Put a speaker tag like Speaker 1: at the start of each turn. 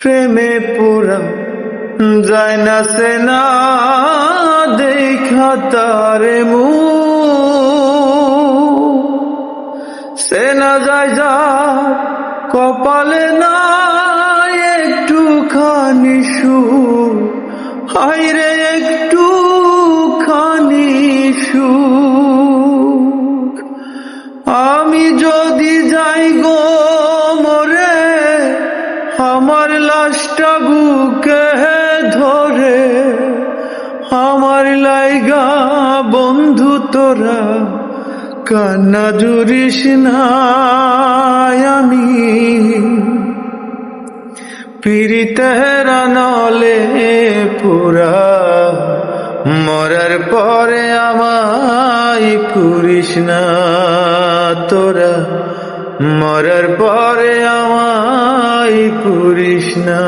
Speaker 1: প্রেমে পুরা যায় না সেনা দেখা তারে সেনা যায় যা কপালে না একটুখানি সুখ, হায়রে একটুখানি সুখ। আমি যদি যাই গো মরে, আমার লাশটা বুকে ধরে, আমার লাইগা বন্ধু তোরা কান্না জুড়িস না। আমি পীড়িতের নলে পুরা, মরার পরে আমায় পুরিস না তোরা, মরার পরে আমায় পুরিস না।